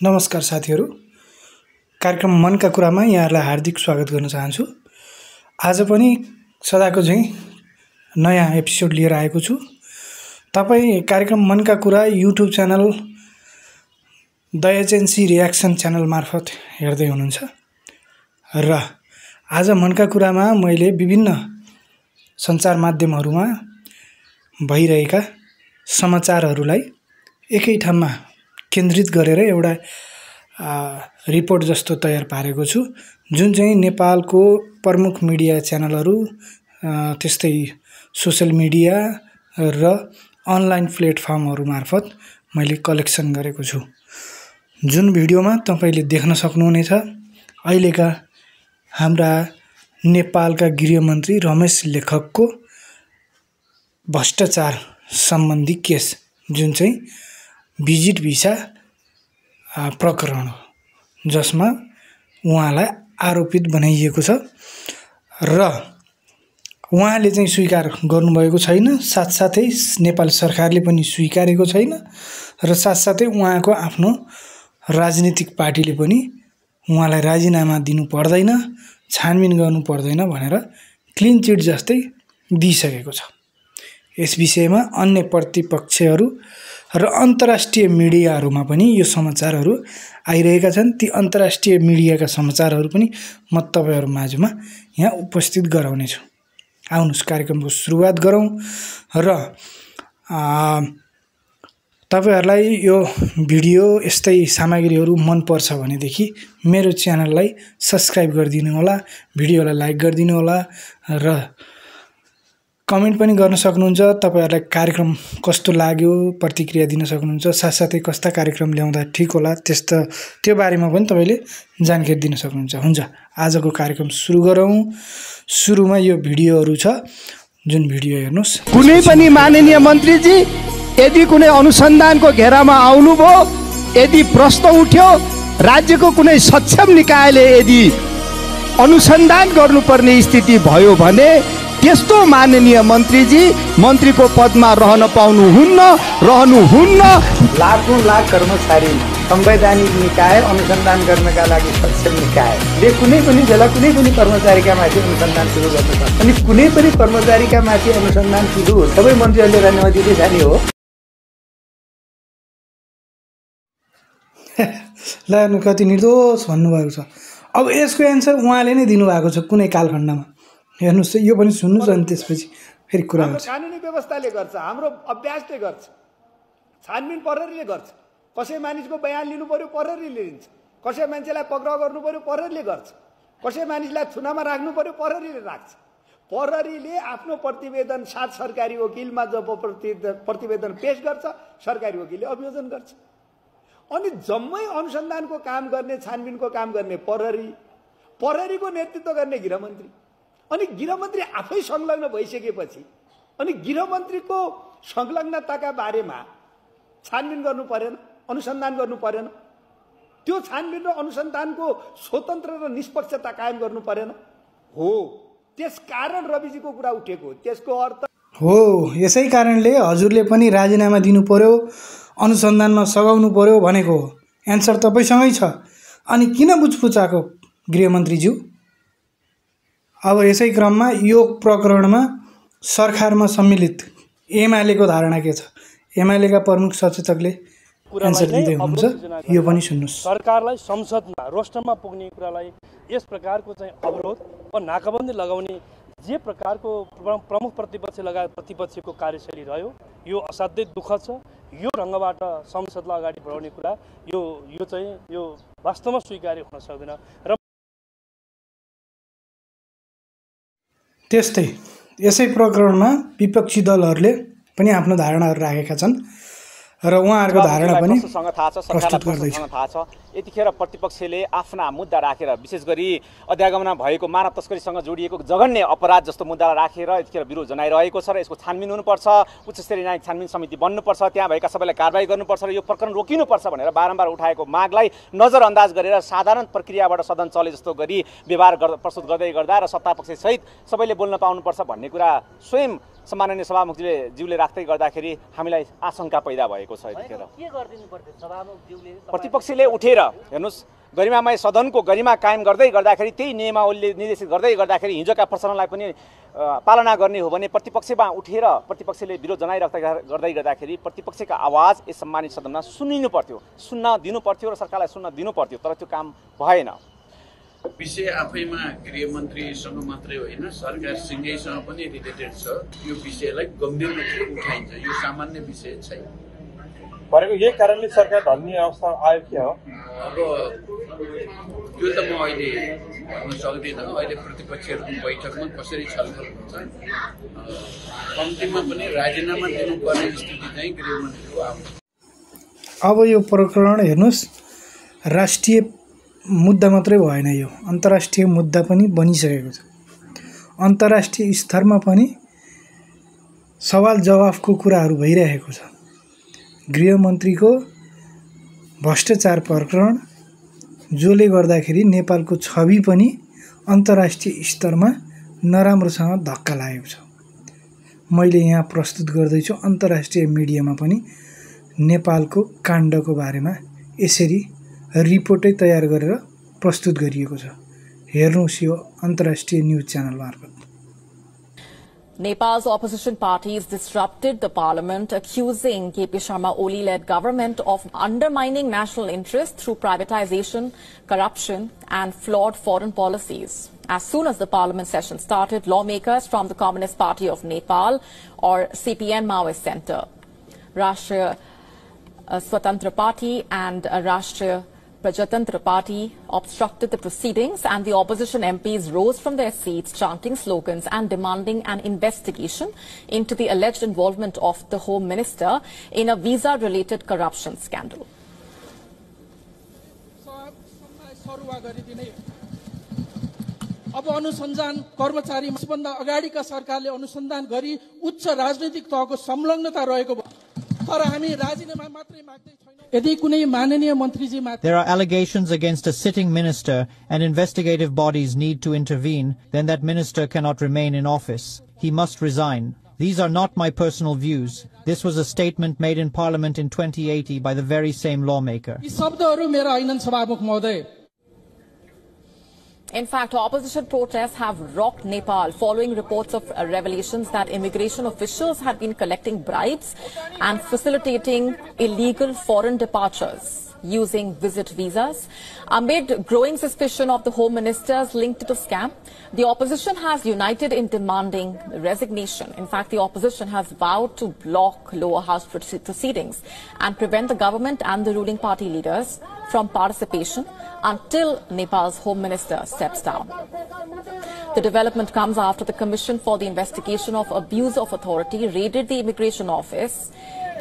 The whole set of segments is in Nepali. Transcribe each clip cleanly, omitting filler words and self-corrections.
नमस्कार साथीहरू, कार्यक्रम मनका कुरामा यहाँहरूलाई हार्दिक स्वागत गर्न चाहन्छु। आज पनि सदाको झैँ नयाँ एपिसोड लिएर आएको छु। तपाईँ कार्यक्रम मनका कुरा YouTube channel the agency reaction channel मार्फत हेर्दै हुनुहुन्छ र आज मनका कुरामा मैले विभिन्न सञ्चार माध्यमहरूमा भइरहेका समाचारहरूलाई एकै ठाउँमा केन्द्रित गरेर एउटा रिपोर्ट जस्तो तयार पारेको छु, जुन चाहिँ नेपालको प्रमुख मिडिया च्यानलहरू, त्यस्तै सोशल मिडिया र अनलाइन प्लेटफर्महरू मार्फत मैले कलेक्सन गरेको छु। जुन भिडियोमा तपाईले देख्न सक्नुहुनेछ, अहिलेका हाम्रा नेपालका गृहमन्त्री रमेश लेखकको भ्रष्टाचार सम्बन्धी केस, जुन चाहिँ भिजिट भिसा प्रकरण हो, जसमा उहाँलाई आरोपित बनाइएको छ र उहाँले चाहिँ स्वीकार गर्नुभएको छैन। साथसाथै नेपाल सरकारले पनि स्वीकारेको छैन र साथसाथै उहाँको आफ्नो राजनीतिक पार्टीले पनि उहाँलाई राजीनामा दिनु पर्दैन, छानबिन गर्नु पर्दैन भनेर क्लिन चिट जस्तै दिइसकेको छ। यस विषयमा अन्य प्रतिपक्षहरू र अन्तर्राष्ट्रिय मिडियाहरूमा पनि यो समाचारहरू आइरहेका छन्। ती अन्तर्राष्ट्रिय मिडियाका समाचारहरू पनि म तपाईहरु माझमा यहाँ उपस्थित गराउने छु। आउनुस् कार्यक्रमको सुरुवात गरौँ र तपाईहरुलाई यो भिडियो यस्तै सामग्रीहरू मन पर्छ भनेदेखि मेरो च्यानललाई सब्स्क्राइब गरिदिनु होला, भिडियोलाई लाइक गरिदिनु होला र कमेन्ट पनि गर्न सक्नुहुन्छ। तपाईहरुलाई कार्यक्रम कस्तो लाग्यो प्रतिक्रिया दिन सक्नुहुन्छ। साथसाथै कस्ता कार्यक्रम ल्याउँदा ठीक होला त्यो बारेमा पनि तपाईले जानकारी दिन सक्नुहुन्छ। हुन्छ, आजको कार्यक्रम सुरु गरौँ। सुरुमा यो भिडियोहरू छ, जुन भिडियो हेर्नुस्। कुनै पनि माननीय मन्त्रीजी यदि कुनै अनुसन्धानको घेरामा आउनुभयो, यदि प्रश्न उठ्यो, राज्यको कुनै सक्षम निकायले यदि अनुसन्धान गर्नुपर्ने स्थिति भयो भने त्यस्तो माननीय मन्त्रीजी मन्त्रीको पदमा रहन पाउनुहुन्न। लाखौं लाख कर्मचारी संवैधानिक निकाय अनुसन्धान गर्नका लागि सक्षम निकायले कुनै पनि बेला कुनै पनि कर्मचारीका माथि अनुसन्धान सुरु गर्न सक्छ। अनि कुनै पनि कर्मचारीका माथि अनुसन्धान सुरु सबै मन्त्रीहरूले राजीनामा दिँदै जाने हो। ल कति निर्दोष भन्नुभएको छ। अब यसको एन्सर उहाँले नै दिनुभएको छ कुनै कालखण्डमा। हेर्नुस्, यो पनि सुन्नुस् अनि त्यसपछि फेरि कुरा गर्छ। कानुनी व्यवस्थाले गर्छ, हाम्रो अभ्यासले गर्छ, छानबिन प्रहरीले गर्छ। कसै मानिसको बयान लिनु पर्यो प्रहरीले लिन्छ, कसै मान्छेलाई पक्राउ गर्नु पर्यो प्रहरीले गर्छ, कसै मानिसलाई थुनामा राख्नु पर्यो प्रहरीले राख्छ। प्रहरीले आफ्नो प्रतिवेदन साथ सरकारी वकिलमा जब प्रतिवेदन पेश गर्छ, सरकारी वकिलले अभियोजन गर्छ। अनि जम्मै अनुसन्धानको काम गर्ने, छानबिनको काम गर्ने प्रहरीको नेतृत्व गर्ने गृहमन्त्री। अनि गृहमन्त्री आफै संलग्न भइसकेपछि अनि गृहमन्त्रीको संलग्नताका बारेमा छानबिन गर्नु परेन, अनुसन्धान गर्नु परेन? त्यो छानबिन र अनुसन्धानको स्वतन्त्र र निष्पक्षता कायम गर्नु परेन? हो, त्यसकारण रविजीको कुरा उठेको। त्यसको अर्थ हो, यसै कारणले हजुरले पनि राजीनामा दिनु पर्यो, अनुसन्धानमा सघाउनु पर्यो भनेको हो। एन्सर तपाईसँगै छ। अनि किन बुझपुचाएको गृहमन्त्रीज्यू? अब यसै क्रममा यो प्रकरणमा सरकारमा सम्मिलित एमालेको धारणा के छ? एमालेका प्रमुख सचेतकले एन्सर दिँदै हुनुहुन्छ, यो पनि सुन्नुस्। सरकारलाई संसदमा रोस्टरमा पुग्ने कुरालाई यस प्रकारको चाहिँ अवरोध वा नाकाबन्दी लगाउने जे प्रकारको प्रमुख प्रतिपक्ष लगायत प्रतिपक्षको कार्यशैली रह्यो, यो असाध्यै दुःख छ। यो ढङ्गबाट संसदलाई अगाडि बढाउने कुरा यो वास्तवमा स्वीकार्य हुन सक्दैन। र त्यस्तै यसै प्रकरणमा विपक्षी दलहरूले पनि आफ्नो धारणाहरू राखेका छन् र उहाँहरूको धारणा पनि प्रस्तुत गर्दैछ। थाहा छ यतिखेर प्रतिपक्षले आफ्ना मुद्दा राखेर, विशेष गरी अध्यागमनमा भएको मानव तस्करीसँग जोडिएको जघन्य अपराध जस्तो मुद्दालाई राखेर यतिखेर विरोध जनाइरहेको छ र यसको छानबिन हुनुपर्छ, उच्च स्तरीय न्यायिक छानबिन समिति बन्नुपर्छ, त्यहाँ भएका सबैलाई कारबाही गर्नुपर्छ र यो प्रकरण रोकिनुपर्छ भनेर बारम्बार उठाएको मागलाई नजरअन्दाज गरेर साधारण प्रक्रियाबाट सदन चले जस्तो गरी व्यवहार प्रस्तुत गर्दै गर्दा र सत्तापक्षसहित सबैले बोल्न पाउनुपर्छ भन्ने कुरा स्वयं सम्माननीय सभामुखज्यूले राख्दै गर्दाखेरि हामीलाई आशंका पैदा भएको रहेको छ यतिखेर। प्रतिपक्षले उठेर हेर्नुहोस्, गरिमामय सदनको गरिमा कायम गर्दै गर्दाखेरि, त्यही नियमावलीले निर्देशित गर्दै गर्दाखेरि हिजोका प्रचलनलाई पनि पालना गर्ने हो भने प्रतिपक्षमा उठेर प्रतिपक्षले विरोध गर्दै गर्दाखेरि प्रतिपक्षका आवाज यस सम्मानित सदनमा सुनिनु पर्थ्यो, सुन्न दिनु पर्थ्यो र सरकारलाई सुन्न दिनु पर्थ्यो, तर त्यो काम भएन। विषय आफैमा गृहमन्त्रीसँग मात्रै होइन, सरकारसँगैसँग पनि रिलेटेड छ। यो विषयलाई गम्भीर रूपले उठाइन्छ, यो सामान्य विषय छैन। भनेको यही कारणले सरकार ढल्ने अवस्था आयो कि हो? अब त्यो त म अहिले भन्न सक्दिनँ। अहिले प्रतिपक्षहरूको बैठकमा कसरी छलफल हुन्छ, कम्तीमा पनि राजीनामा दिनुपर्ने स्थिति चाहिँ गृहमन्त्रीको आउँछ। अब यो प्रकरण हेर्नुहोस्, राष्ट्रिय मुद्दा मात्रै भएन, यो अन्तर्राष्ट्रिय मुद्दा पनि बनिसकेको छ। अन्तर्राष्ट्रिय स्तरमा पनि सवाल जवाफको कुराहरू भइरहेको छ। गृहमन्त्रीको भ्रष्टाचार प्रकरण जसले गर्दाखेरि नेपालको छवि पनि अन्तर्राष्ट्रिय स्तरमा नराम्रोसँग धक्का लागेको छ। मैले यहाँ प्रस्तुत गर्दैछु, अन्तर्राष्ट्रिय मिडियामा पनि नेपालको काण्डको बारेमा यसरी रिपोर्टै तयार गरेर प्रस्तुत गरिएको छ। हेर्नुहोस् यो अन्तर्राष्ट्रिय न्युज च्यानल मार्फत। Nepal's opposition parties disrupted the parliament, accusing KP Sharma Oli-led government of undermining national interest through privatization, corruption and flawed foreign policies. As soon as the parliament session started, lawmakers from the Communist Party of Nepal, or CPN Maoist Center, Rashtriya Swatantra Party and Rashtriya Prajatantra Party obstructed the proceedings, and the opposition MPs rose from their seats chanting slogans and demanding an investigation into the alleged involvement of the Home Minister in a visa-related corruption scandal. अब अनुसन्धान कर्मचारी सबभन्दा अगाडिका सरकारले अनुसन्धान गरी उच्च राजनीतिक तहको संलग्नता रहेको तर हामी राजीनामा मात्रै माग्दै छैनौं। यदि कुनै माननीय मन्त्रीजी मात्र There are allegations against a sitting minister and investigative bodies need to intervene, then that minister cannot remain in office. He must resign. These are not my personal views. This was a statement made in Parliament in 2080 by the very same lawmaker. यी शब्दहरू मेरा हैनन् सभामुख महोदय। In fact, opposition protests have rocked Nepal following reports of revelations that immigration officials had been collecting bribes and facilitating illegal foreign departures using visit visas. Amid growing suspicion of the Home Minister's linked to the scam, the opposition has united in demanding resignation. In fact, the opposition has vowed to block lower house proceedings and prevent the government and the ruling party leaders from participation until Nepal's Home Minister steps down. The development comes after the Commission for the Investigation of Abuse of Authority raided the immigration office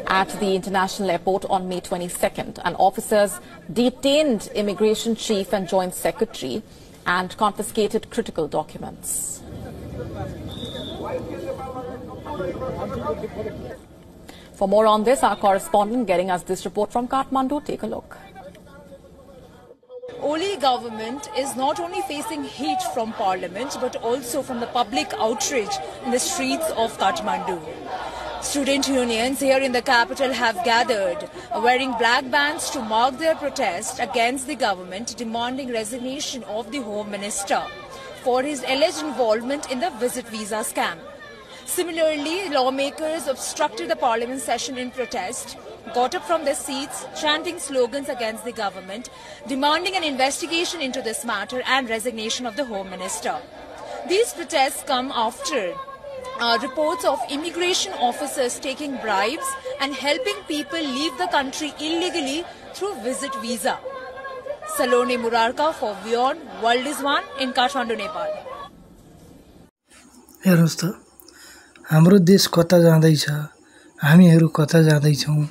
at the international airport on May 22nd, and officers detained immigration chief and joint secretary and confiscated critical documents. For more on this, our correspondent getting us this report from Kathmandu. Take a look. Oli government is not only facing heat from parliament but also from the public outrage in the streets of Kathmandu. Student unions here in the capital have gathered wearing black bands to mark their protest against the government, demanding resignation of the Home Minister for his alleged involvement in the visit visa scam. Similarly, lawmakers obstructed the parliament session in protest, got up from their seats, chanting slogans against the government, demanding an investigation into this matter and resignation of the Home Minister. These protests come after reports of immigration officers taking bribes and helping people leave the country illegally through visit visa. Saloni Murarka for WION, World is One in Kathmandu, Nepal. हेर्नुस् त हाम्रो देश कता जाँदैछ, हामीहरू कता जाँदैछौँ।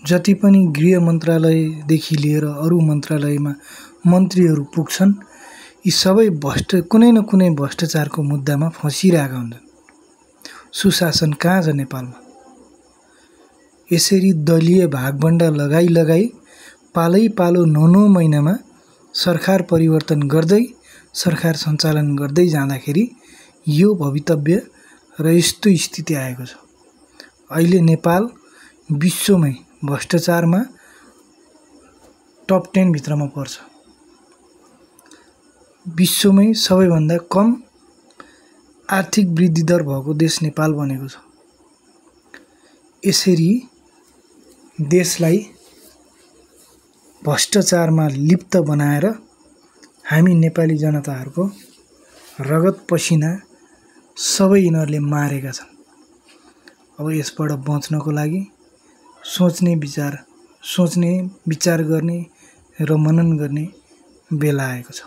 जति पनि गृह मन्त्रालयदेखि लिएर अरू मन्त्रालयमा मन्त्रीहरू पुग्छन्, यी सबै कुनै न कुनै भ्रष्टाचारको मुद्दामा फँसिरहेका हुन्छन्। सुशासन कहाँ छ नेपालमा? यसरी दलीय भागभण्डा लगाई पालै पालो 9 महिनामा सरकार परिवर्तन गर्दै सरकार सञ्चालन गर्दै जाँदाखेरि यो भवितव्य र यस्तो स्थिति आएको छ। अहिले नेपाल विश्वमै भ्रष्टाचारमा टप 10 भित्रमा पर्छ। विश्वमै सबैभन्दा कम आर्थिक वृद्धि दर भएको देश नेपाल बनेको छ। यसरी देशलाई भ्रष्टाचारमा लिप्त बनाएर हामी नेपाली जनताहरूको रगत पसिना सबै यिनीहरूले मारेका छन्। अब यसबाट बच्नको लागि सोच्ने विचार गर्ने र मनन गर्ने बेला आएको छ।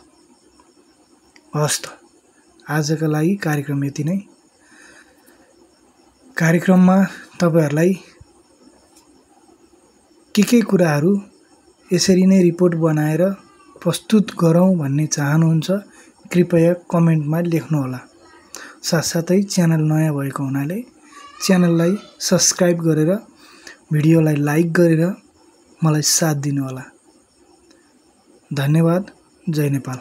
हस् त, आजका लागि कार्यक्रम यति नै। कार्यक्रममा तपाईहरुलाई के कुराहरू यसरी नै रिपोर्ट बनाएर प्रस्तुत गरौँ भन्ने चाहनुहुन्छ कृपया कमेन्टमा लेख्नुहोला। साथसाथै च्यानल नयाँ भएको हुनाले च्यानललाई सब्स्क्राइब गरेर भिडियोलाई लाइक गरेर मलाई साथ दिनुहोला। धन्यवाद। जय नेपाल।